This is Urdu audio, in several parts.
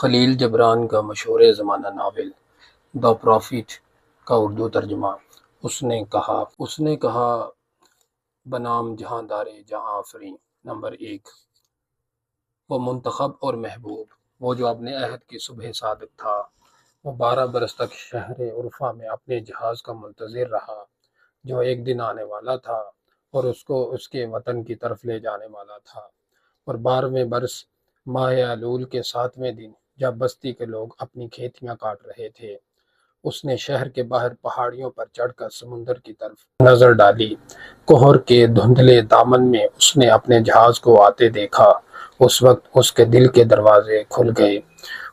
خلیل جبران کا مشہور زمانہ ناول دی پرافٹ کا اردو ترجمہ۔ اس نے کہا بنام جہاں دارے جہاں آفریں۔ نمبر 1، وہ منتخب اور محبوب، وہ جو اپنے عہد کی صبح صادق تھا۔ وہ 12 برس تک شہر عرفہ میں اپنے جہاز کا منتظر رہا جو ایک دن آنے والا تھا اور اس کو اس کے وطن کی طرف لے جانے والا تھا۔ اور 12ویں برس ماہ الول کے 7ویں دن جب بستی کے لوگ اپنی کھیتیاں کاٹ رہے تھے، اس نے شہر کے باہر پہاڑیوں پر چڑھ کر سمندر کی طرف نظر ڈالی۔ کوہر کے دھندلے دامن میں اس نے اپنے جہاز کو آتے دیکھا۔ اس وقت اس کے دل کے دروازے کھل گئے۔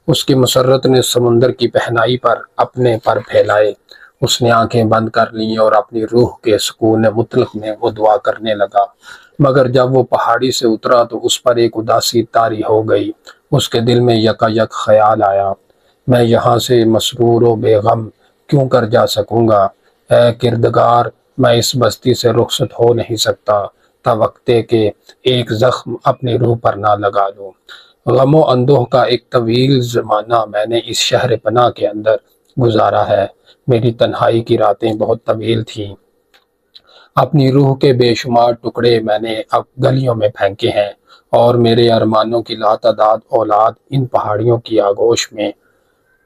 اس کی مسرت نے سمندر کی پہنائی پر اپنے پر پھیلائے۔ اس نے آنکھیں بند کر لیں اور اپنی روح کے سکون مطلق میں وہ دعا کرنے لگا۔ مگر جب وہ پہاڑی سے اترا تو اس پر ایک اداسی طاری ہو گئی۔ اس کے دل میں یکایک خیال آیا، میں یہاں سے مسرور و بے غم کیوں کر جا سکوں گا؟ اے کردگار، میں اس بستی سے رخصت ہو نہیں سکتا تا وقتے کہ ایک زخم اپنی روح پر نہ لگا لوں۔ غم و اندوہ کا ایک طویل زمانہ میں نے اس شہر پناہ کے اندر گزارا ہے۔ میری تنہائی کی راتیں بہت طویل تھیں۔ اپنی روح کے بے شمار ٹکڑے میں نے اب گلیوں میں پھینکے ہیں اور میرے ارمانوں کی لاتعداد اولاد ان پہاڑیوں کی آغوش میں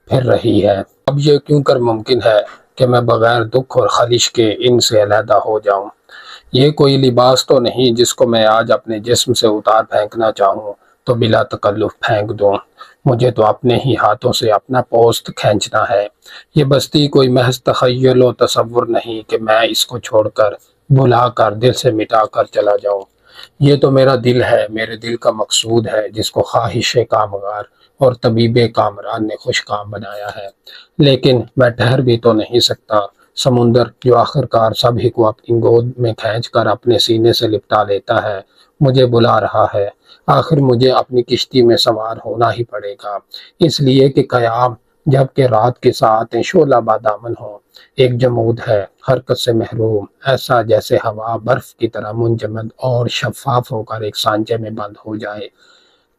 پھر رہی ہے۔ اب یہ کیوں کر ممکن ہے کہ میں بغیر دکھ اور خلش کے ان سے علیحدہ ہو جاؤں؟ یہ کوئی لباس تو نہیں جس کو میں آج اپنے جسم سے اتار پھینکنا چاہوں تو بلا تکلف پھینک دوں۔ مجھے تو اپنے ہی ہاتھوں سے اپنا پوست کھینچنا ہے۔ یہ بستی کوئی محض تخیل و تصور نہیں کہ میں اس کو چھوڑ کر، بھلا کر، دل سے مٹا کر چلا جاؤں۔ یہ تو میرا دل ہے، میرے دل کا مقصود ہے جس کو خواہش کامگار اور طبیب کامران نے خوش کام بنایا ہے۔ لیکن میں ٹھہر بھی تو نہیں سکتا۔ سمندر جو آخرکار سب ہی کو اپنی گود میں کھینچ کر اپنے سینے سے لپٹا لیتا ہے، مجھے بلا رہا ہے۔ آخر مجھے اپنی کشتی میں سوار ہونا ہی پڑے گا، اس لیے کہ قیام جب کہ رات کے ساعتیں شعلہ بادامن ہوں، ایک جمود ہے، حرکت سے محروم، ایسا جیسے ہوا برف کی طرح منجمد اور شفاف ہو کر ایک سانچے میں بند ہو جائے۔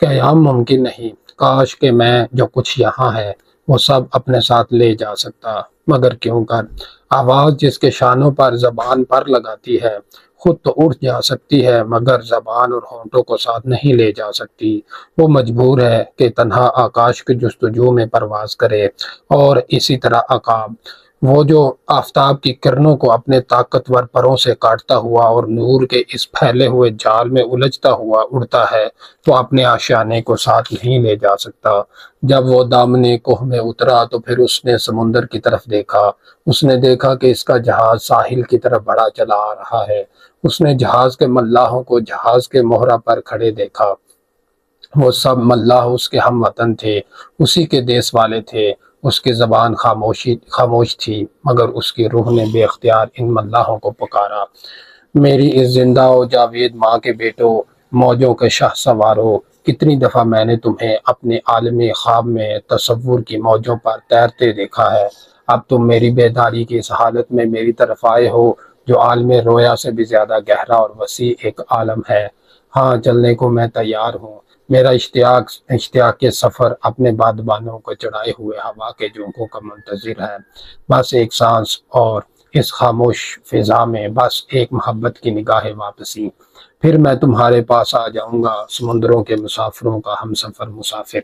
قیام ممکن نہیں۔ کاش کہ میں جو کچھ یہاں ہے وہ سب اپنے ساتھ لے جا سکتا، مگر کیوں کر؟ آواز جس کے شانوں پر زبان پر لگاتی ہے خود تو اٹھ جا سکتی ہے مگر زبان اور ہونٹوں کو ساتھ نہیں لے جا سکتی۔ وہ مجبور ہے کہ تنہا آکاش کی جستجو میں پرواز کرے اور اسی طرح عقاب، وہ جو آفتاب کی کرنوں کو اپنے طاقتور پروں سے کاٹتا ہوا اور نور کے اس پھیلے ہوئے جال میں الجھتا ہوا اڑتا ہے، تو اپنے آشیانے کو ساتھ نہیں لے جا سکتا۔ جب وہ دامنے کوہ میں اترا تو پھر اس نے سمندر کی طرف دیکھا۔ اس نے دیکھا کہ اس کا جہاز ساحل کی طرف بڑھا چلا آ رہا ہے۔ اس نے جہاز کے ملاحوں کو جہاز کے مہرہ پر کھڑے دیکھا۔ وہ سب ملاح اس کے ہم وطن تھے، اسی کے دیس والے تھے۔ اس کی زبان خاموش تھی مگر اس کی روح نے بے اختیار ان ملاحوں کو پکارا، میری اس زندہ و جاوید ماں کے بیٹو، موجوں کے شاہ سوارو، کتنی دفعہ میں نے تمہیں اپنے عالم خواب میں تصور کی موجوں پر تیرتے دیکھا ہے۔ اب تم میری بیداری کی اس حالت میں میری طرف آئے ہو جو عالم رویا سے بھی زیادہ گہرا اور وسیع ایک عالم ہے۔ ہاں، چلنے کو میں تیار ہوں۔ میرا اشتیاق کے سفر اپنے بادبانوں کو چڑھائے ہوئے ہوا کے جھونکوں کا منتظر ہے۔ بس ایک سانس اور اس خاموش فضا میں بس ایک محبت کی نگاہ واپسی، پھر میں تمہارے پاس آ جاؤں گا، سمندروں کے مسافروں کا ہم سفر مسافر۔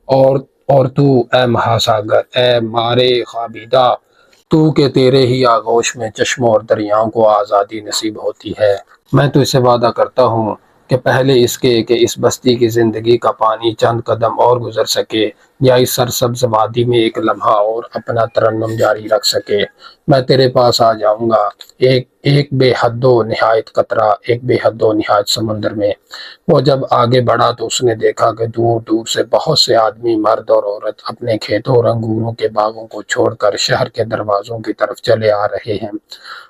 اور تو اے مہاساگر، اے مارے خوابیدہ، تو کہ تیرے ہی آغوش میں چشموں اور دریاؤں کو آزادی نصیب ہوتی ہے۔ میں تو اسے وعدہ کرتا ہوں کہ پہلے اس کے کہ اس بستی کی زندگی کا پانی چند قدم اور گزر سکے یا اس سرسبز وادی میں ایک لمحہ اور اپنا ترنم جاری رکھ سکے، میں تیرے پاس آ جاؤں گا، ایک بے حد و نہایت قطرہ، ایک بے حد و نہایت سمندر میں۔ وہ جب آگے بڑھا تو اس نے دیکھا کہ دور دور سے بہت سے آدمی، مرد اور عورت اپنے کھیتوں اور انگوروں کے باغوں کو چھوڑ کر شہر کے دروازوں کی طرف چلے آ رہے ہیں۔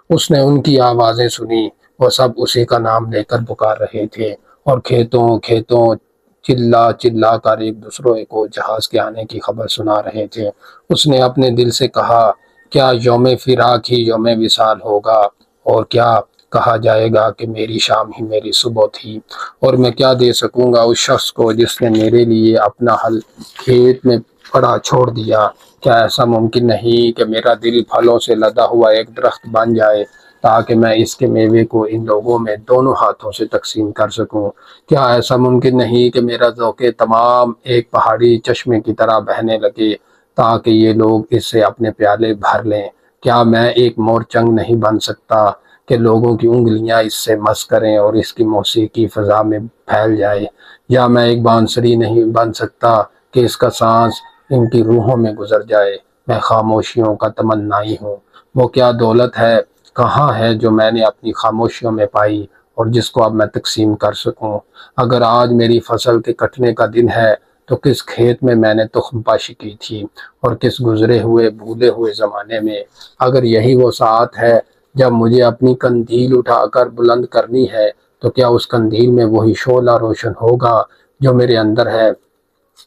اس نے ان کی آوازیں سنی، وہ سب اسی کا نام لے کر پکار رہے تھے اور کھیتوں چلا چلا کر ایک دوسروں کو جہاز کے آنے کی خبر سنا رہے تھے۔ اس نے اپنے دل سے کہا، کیا یوم فراق ہی یوم وصال ہوگا، اور کیا کہا جائے گا کہ میری شام ہی میری صبح تھی، اور میں کیا دے سکوں گا اس شخص کو جس نے میرے لیے اپنا حل کھیت میں پڑا چھوڑ دیا؟ کیا ایسا ممکن نہیں کہ میرا دل پھلوں سے لدا ہوا ایک درخت بن جائے تاکہ میں اس کے میوے کو ان لوگوں میں دونوں ہاتھوں سے تقسیم کر سکوں؟ کیا ایسا ممکن نہیں کہ میرا ذوق تمام ایک پہاڑی چشمے کی طرح بہنے لگے تاکہ یہ لوگ اس سے اپنے پیالے بھر لیں؟ کیا میں ایک مورچنگ نہیں بن سکتا کہ لوگوں کی انگلیاں اس سے مس کریں اور اس کی موسیقی فضا میں پھیل جائے؟ یا میں ایک بانسری نہیں بن سکتا کہ اس کا سانس ان کی روحوں میں گزر جائے؟ میں خاموشیوں کا تمنائی ہوں۔ وہ کیا دولت ہے، کہاں ہے جو میں نے اپنی خاموشیوں میں پائی اور جس کو اب میں تقسیم کر سکوں؟ اگر آج میری فصل کے کٹنے کا دن ہے تو کس کھیت میں نے تخم پاشی کی تھی اور کس گزرے ہوئے بھولے ہوئے زمانے میں؟ اگر یہی وہ ساعت ہے جب مجھے اپنی قندیل اٹھا کر بلند کرنی ہے تو کیا اس قندیل میں وہی شعلہ روشن ہوگا جو میرے اندر ہے؟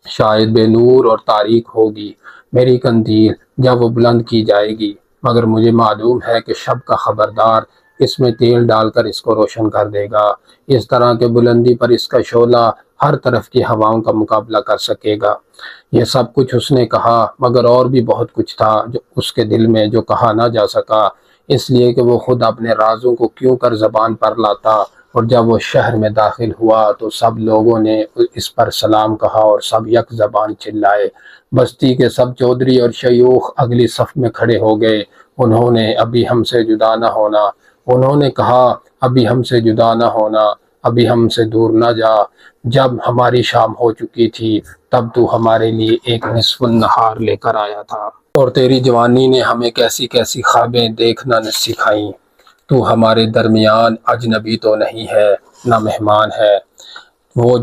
شاید بے نور اور تاریک ہوگی میری قندیل جب وہ بلند کی جائے گی، مگر مجھے معلوم ہے کہ شب کا خبردار اس میں تیل ڈال کر اس کو روشن کر دے گا، اس طرح کہ بلندی پر اس کا شعلہ ہر طرف کی ہواؤں کا مقابلہ کر سکے گا۔ یہ سب کچھ اس نے کہا، مگر اور بھی بہت کچھ تھا جو اس کے دل میں جو کہا نہ جا سکا، اس لیے کہ وہ خود اپنے رازوں کو کیوں کر زبان پر لاتا۔ اور جب وہ شہر میں داخل ہوا تو سب لوگوں نے اس پر سلام کہا اور سب یک زبان چلائے۔ بستی کے سب چودھری اور شیوخ اگلی صف میں کھڑے ہو گئے۔ انہوں نے ابھی ہم سے جدا نہ ہونا، انہوں نے کہا ابھی ہم سے جدا نہ ہونا، ابھی ہم سے دور نہ جا۔ جب ہماری شام ہو چکی تھی تب تو ہمارے لیے ایک نصف النہار لے کر آیا تھا، اور تیری جوانی نے ہمیں کیسی کیسی خوابیں دیکھنا سکھائیں۔ تو ہمارے درمیان اجنبی تو نہیں ہے، نہ مہمان ہے، وہ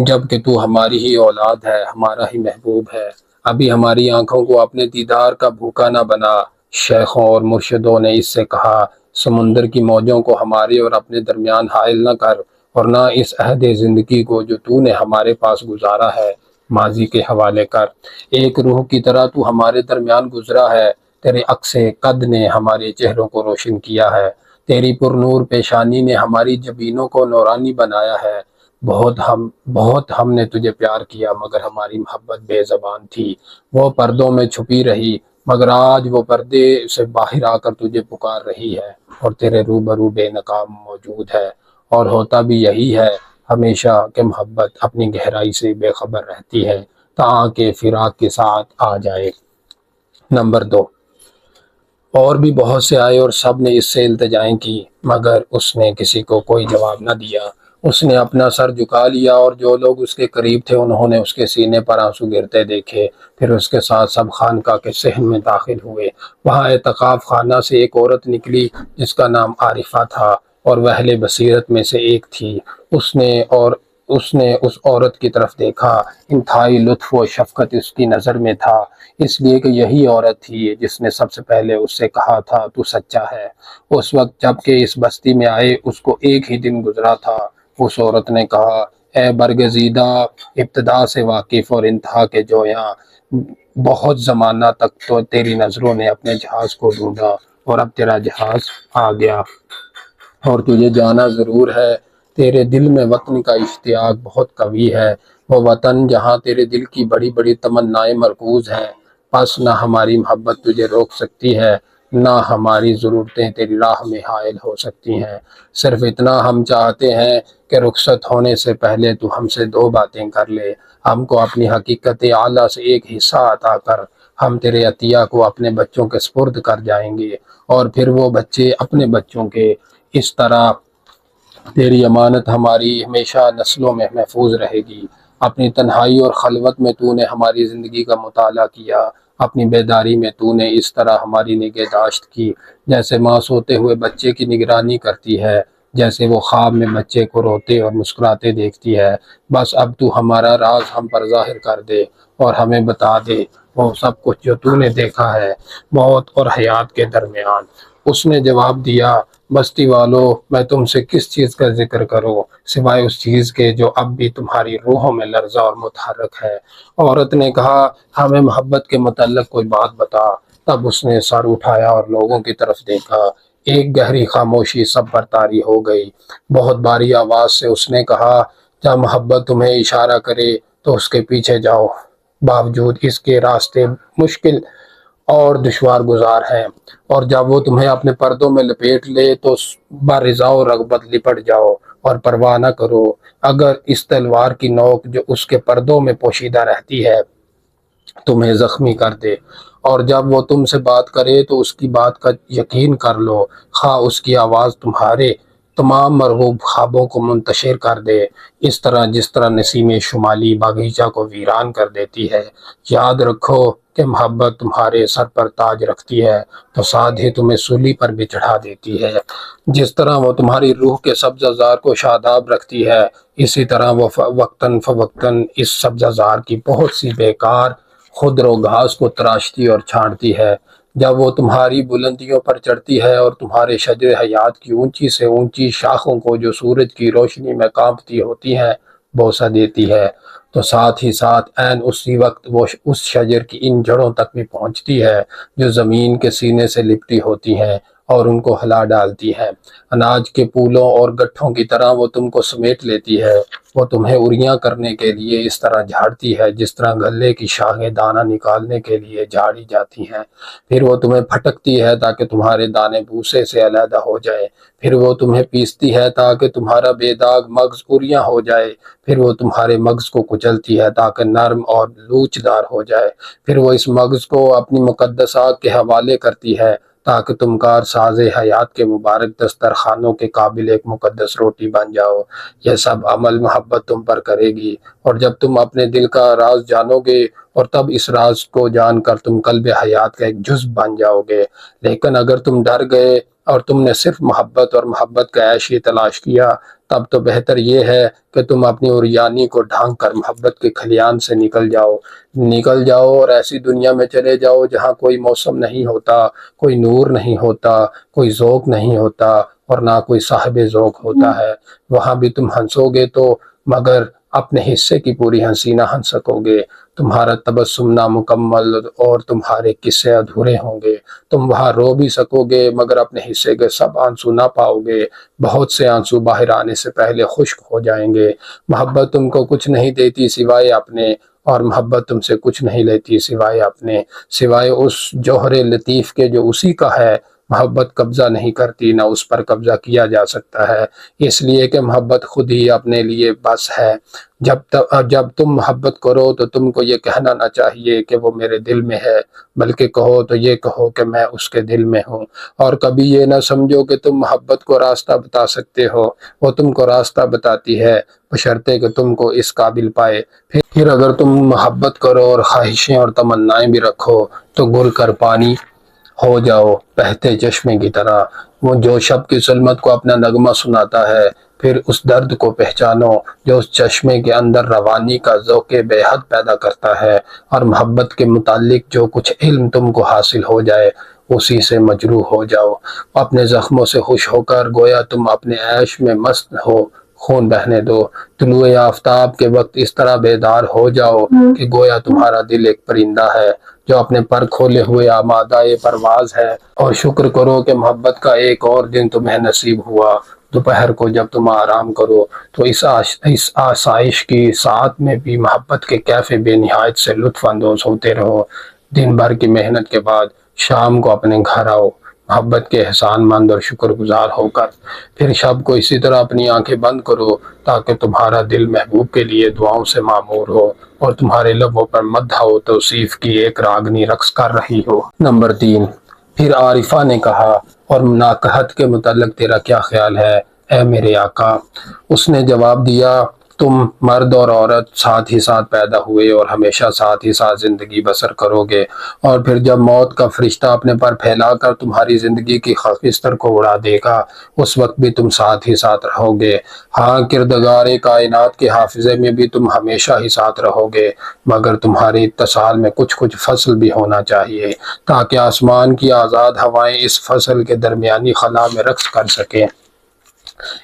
جب کہ تو ہماری ہی اولاد ہے، ہمارا ہی محبوب ہے۔ ابھی ہماری آنکھوں کو اپنے دیدار کا بھوکا نہ بنا۔ شیخوں اور مرشدوں نے اس سے کہا، سمندر کی موجوں کو ہمارے اور اپنے درمیان حائل نہ کر، اور نہ اس عہد زندگی کو جو تو نے ہمارے پاس گزارا ہے ماضی کے حوالے کر۔ ایک روح کی طرح تو ہمارے درمیان گزرا ہے، تیرے عکس قد نے ہمارے چہروں کو روشن کیا ہے، تیری پرنور پیشانی نے ہماری جبینوں کو نورانی بنایا ہے۔ بہت ہم نے تجھے پیار کیا، مگر ہماری محبت بے زبان تھی، وہ پردوں میں چھپی رہی، مگر آج وہ پردے سے باہر آ کر تجھے پکار رہی ہے، اور تیرے روبرو بے نقاب موجود ہے۔ اور ہوتا بھی یہی ہے ہمیشہ کہ محبت اپنی گہرائی سے بے خبر رہتی ہے تاکہ فراق کے ساتھ آ جائے۔ نمبر 2، اور بھی بہت سے آئے اور سب نے اس سے التجائیں کی، مگر اس نے کسی کو کوئی جواب نہ دیا۔ اس نے اپنا سر جھکا لیا، اور جو لوگ اس کے قریب تھے انہوں نے اس کے سینے پر آنسو گرتے دیکھے۔ پھر اس کے ساتھ سب خانقاہ کے صحن میں داخل ہوئے۔ وہاں اعتکاف خانہ سے ایک عورت نکلی جس کا نام عارفہ تھا اور وہ اہل بصیرت میں سے ایک تھی۔ اس نے اس عورت کی طرف دیکھا، انتہائی لطف و شفقت اس کی نظر میں تھا، اس لیے کہ یہی عورت تھی جس نے سب سے پہلے اس سے کہا تھا تو سچا ہے۔ اس وقت جب کہ اس بستی میں آئے اس کو ایک ہی دن گزرا تھا۔ اس عورت نے کہا، اے برگزیدہ، ابتدا سے واقف اور انتہا کے جویاں، بہت زمانہ تک تو تیری نظروں نے اپنے جہاز کو ڈھونڈا اور اب تیرا جہاز آ گیا، اور تجھے جانا ضرور ہے۔ تیرے دل میں وطن کا اشتیاق بہت قوی ہے، وہ وطن جہاں تیرے دل کی بڑی بڑی تمنائیں مرکوز ہیں۔ پس نہ ہماری محبت تجھے روک سکتی ہے، نہ ہماری ضرورتیں تیری راہ میں حائل ہو سکتی ہیں۔ صرف اتنا ہم چاہتے ہیں کہ رخصت ہونے سے پہلے تو ہم سے 2 باتیں کر لے۔ ہم کو اپنی حقیقت اعلیٰ سے ایک حصہ عطا کر، ہم تیرے عطیہ کو اپنے بچوں کے سپرد کر جائیں گے، اور پھر وہ بچے اپنے بچوں کے۔ اس طرح تیری امانت ہماری ہمیشہ نسلوں میں محفوظ رہے گی۔ اپنی تنہائی اور خلوت میں تو نے ہماری زندگی کا مطالعہ کیا، اپنی بیداری میں تو نے اس طرح ہماری نگہداشت کی جیسے ماں سوتے ہوئے بچے کی نگرانی کرتی ہے، جیسے وہ خواب میں بچے کو روتے اور مسکراتے دیکھتی ہے۔ بس اب تو ہمارا راز ہم پر ظاہر کر دے اور ہمیں بتا دے وہ سب کچھ جو تو نے دیکھا ہے موت اور حیات کے درمیان۔ اس نے جواب دیا، بستی والو، میں تم سے کس چیز کا ذکر کروں سوائے اس چیز کے جو اب بھی تمہاری روحوں میں لرزہ اور متحرک ہے۔ عورت نے کہا، ہمیں محبت کے متعلق کوئی بات بتا۔ تب اس نے سر اٹھایا اور لوگوں کی طرف دیکھا۔ ایک گہری خاموشی سب پر طاری ہو گئی۔ بہت باری آواز سے اس نے کہا، جب محبت تمہیں اشارہ کرے تو اس کے پیچھے جاؤ، باوجود اس کے راستے مشکل اور دشوار گزار ہیں، اور جب وہ تمہیں اپنے پردوں میں لپیٹ لے تو برضا و رغبت لپٹ جاؤ اور پرواہ نہ کرو اگر اس تلوار کی نوک جو اس کے پردوں میں پوشیدہ رہتی ہے تمہیں زخمی کر دے، اور جب وہ تم سے بات کرے تو اس کی بات کا یقین کر لو، خواہ اس کی آواز تمہارے تمام مرغوب خوابوں کو منتشر کر دے، اس طرح جس طرح نسیم شمالی باغیچہ کو ویران کر دیتی ہے۔ یاد رکھو کہ محبت تمہارے سر پر تاج رکھتی ہے تو ساتھ ہی تمہیں سولی پر بھی چڑھا دیتی ہے۔ جس طرح وہ تمہاری روح کے سبزہ زار کو شاداب رکھتی ہے، اسی طرح وہ وقتاً فوقتاً اس سبزہ زار کی بہت سی بیکار خضر و گھاس کو تراشتی اور چھانٹتی ہے۔ جب وہ تمہاری بلندیوں پر چڑھتی ہے اور تمہارے شجر حیات کی اونچی سے اونچی شاخوں کو جو سورج کی روشنی میں کانپتی ہوتی ہیں بوسہ دیتی ہے، تو ساتھ ہی ساتھ عین اسی وقت وہ اس شجر کی ان جڑوں تک بھی پہنچتی ہے جو زمین کے سینے سے لپٹی ہوتی ہیں اور ان کو ہلا ڈالتی ہے۔ اناج کے پولوں اور گٹھوں کی طرح وہ تم کو سمیٹ لیتی ہے۔ وہ تمہیں اریاں کرنے کے لیے اس طرح جھاڑتی ہے جس طرح غلے کی شاخیں دانہ نکالنے کے لیے جھاڑی جاتی ہیں۔ پھر وہ تمہیں پھٹکتی ہے تاکہ تمہارے دانے بھوسے سے علیحدہ ہو جائیں۔ پھر وہ تمہیں پیستی ہے تاکہ تمہارا بے داغ مغز اریاں ہو جائے۔ پھر وہ تمہارے مغز کو کچلتی ہے تاکہ نرم اور لوچدار ہو جائے۔ پھر وہ اس مغز کو اپنی مقدس آگ کے حوالے کرتی ہے تاکہ تم کار ساز حیات کے مبارک دسترخوانوں کے قابل ایک مقدس روٹی بن جاؤ۔ یہ سب عمل محبت تم پر کرے گی، اور جب تم اپنے دل کا راز جانو گے اور تب اس راز کو جان کر تم قلب حیات کا ایک جزو بن جاؤ گے۔ لیکن اگر تم ڈر گئے اور تم نے صرف محبت اور محبت کا عیش ہی تلاش کیا، تب تو بہتر یہ ہے کہ تم اپنی عریانی کو ڈھانک کر محبت کے کھلیان سے نکل جاؤ اور ایسی دنیا میں چلے جاؤ جہاں کوئی موسم نہیں ہوتا، کوئی نور نہیں ہوتا، کوئی ذوق نہیں ہوتا اور نہ کوئی صاحب ذوق ہوتا ہے۔ وہاں بھی تم ہنسو گے تو مگر اپنے حصے کی پوری ہنسی نہ ہنس سکو گے، تمہارا تبسم نامکمل اور تمہارے قصے ادھورے ہوں گے۔ تم وہاں رو بھی سکو گے مگر اپنے حصے کے سب آنسو نہ پاؤ گے، بہت سے آنسو باہر آنے سے پہلے خشک ہو جائیں گے۔ محبت تم کو کچھ نہیں دیتی سوائے اپنے، اور محبت تم سے کچھ نہیں لیتی سوائے اپنے، سوائے اس جوہر لطیف کے جو اسی کا ہے۔ محبت قبضہ نہیں کرتی، نہ اس پر قبضہ کیا جا سکتا ہے، اس لیے کہ محبت خود ہی اپنے لیے بس ہے۔ جب تم محبت کرو تو تم کو یہ کہنا نہ چاہیے کہ وہ میرے دل میں ہے، بلکہ کہو تو یہ کہو کہ میں اس کے دل میں ہوں۔ اور کبھی یہ نہ سمجھو کہ تم محبت کو راستہ بتا سکتے ہو، وہ تم کو راستہ بتاتی ہے بشرطے کہ تم کو اس قابل پائے۔ پھر اگر تم محبت کرو اور خواہشیں اور تمنائیں بھی رکھو تو گل کر پانی ہو جاؤ بہتے چشمے کی طرح، وہ جو شب کی ظلمت کو اپنا نغمہ سناتا ہے۔ پھر اس درد کو پہچانو جو اس چشمے کے اندر روانی کا ذوق بے حد پیدا کرتا ہے، اور محبت کے متعلق جو کچھ علم تم کو حاصل ہو جائے اسی سے مجروح ہو جاؤ، اپنے زخموں سے خوش ہو کر گویا تم اپنے عیش میں مست ہو، خون بہنے دو۔ طلوع آفتاب کے وقت اس طرح بیدار ہو جاؤ کہ گویا تمہارا دل ایک پرندہ ہے جو اپنے پر کھولے ہوئے آمادہ پرواز ہے، اور شکر کرو کہ محبت کا ایک اور دن تمہیں نصیب ہوا۔ دوپہر کو جب تم آرام کرو تو اس آسائش کی ساعت میں بھی محبت کے کیف بے نہایت سے لطف اندوز ہوتے رہو۔ دن بھر کی محنت کے بعد شام کو اپنے گھر آؤ محبت کے احسان مند اور شکر گزار ہو کر، پھر شب کو اسی طرح اپنی آنکھیں بند کرو تاکہ تمہارا دل محبوب کے لیے دعاؤں سے معمور ہو اور تمہارے لبوں پر مدح و توصیف کی ایک راگنی رقص کر رہی ہو۔ نمبر 3، پھر عارفہ نے کہا، اور مناکحت کے متعلق تیرا کیا خیال ہے اے میرے آقا؟ اس نے جواب دیا، تم مرد اور عورت ساتھ ہی ساتھ پیدا ہوئے اور ہمیشہ ساتھ ہی ساتھ زندگی بسر کرو گے، اور پھر جب موت کا فرشتہ اپنے پر پھیلا کر تمہاری زندگی کی خاکستر کو اڑا دے گا اس وقت بھی تم ساتھ ہی ساتھ رہو گے۔ ہاں، کردگار کائنات کے حافظے میں بھی تم ہمیشہ ہی ساتھ رہو گے، مگر تمہاری اتصال میں کچھ فصل بھی ہونا چاہیے تاکہ آسمان کی آزاد ہوائیں اس فصل کے درمیانی خلا میں رقص کر سکیں۔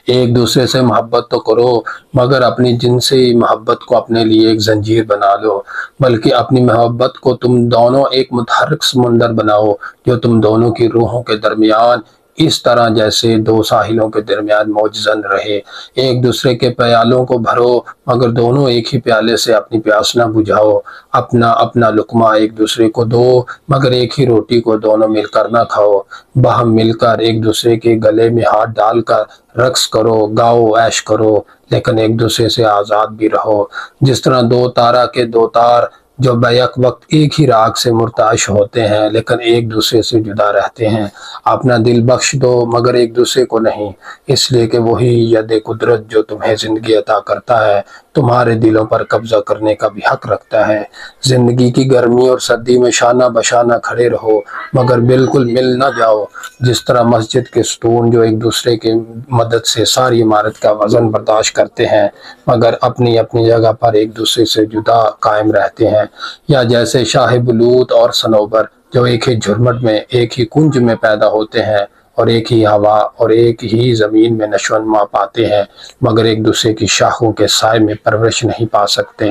ایک دوسرے سے محبت تو کرو مگر اپنی جنسی محبت کو اپنے لیے ایک زنجیر بنا لو، بلکہ اپنی محبت کو تم دونوں ایک متحرک سمندر بناؤ جو تم دونوں کی روحوں کے درمیان اس طرح جیسے دو ساحلوں کے درمیان موجزن رہے، ایک دوسرے کے پیالوں کو بھرو مگر دونوں ایک ہی پیالے سے اپنی پیاس نہ بجھاؤ، اپنا اپنا لقمہ ایک دوسرے کو دو مگر ایک ہی روٹی کو دونوں مل کر نہ کھاؤ، باہم مل کر ایک دوسرے کے گلے میں ہاتھ ڈال کر رقص کرو، گاؤ، عیش کرو، لیکن ایک دوسرے سے آزاد بھی رہو، جس طرح دو تارا کے دو تار جو بیک وقت ایک ہی راگ سے مرتعش ہوتے ہیں لیکن ایک دوسرے سے جدا رہتے ہیں۔ اپنا دل بخش دو مگر ایک دوسرے کو نہیں، اس لیے کہ وہی ید قدرت جو تمہیں زندگی عطا کرتا ہے تمہارے دلوں پر قبضہ کرنے کا بھی حق رکھتا ہے۔ زندگی کی گرمی اور سردی میں شانہ بشانہ کھڑے رہو مگر بالکل مل نہ جاؤ، جس طرح مسجد کے ستون جو ایک دوسرے کی مدد سے ساری عمارت کا وزن برداشت کرتے ہیں مگر اپنی اپنی جگہ پر ایک دوسرے سے جدا قائم رہتے ہیں، یا جیسے شاہ بلوط اور صنوبر جو ایک ہی جھرمٹ میں ایک ہی کنج میں پیدا ہوتے ہیں اور ایک ہی ہوا اور ایک ہی زمین میں نشو و نما پاتے ہیں مگر ایک دوسرے کی شاخوں کے سائے میں پرورش نہیں پا سکتے۔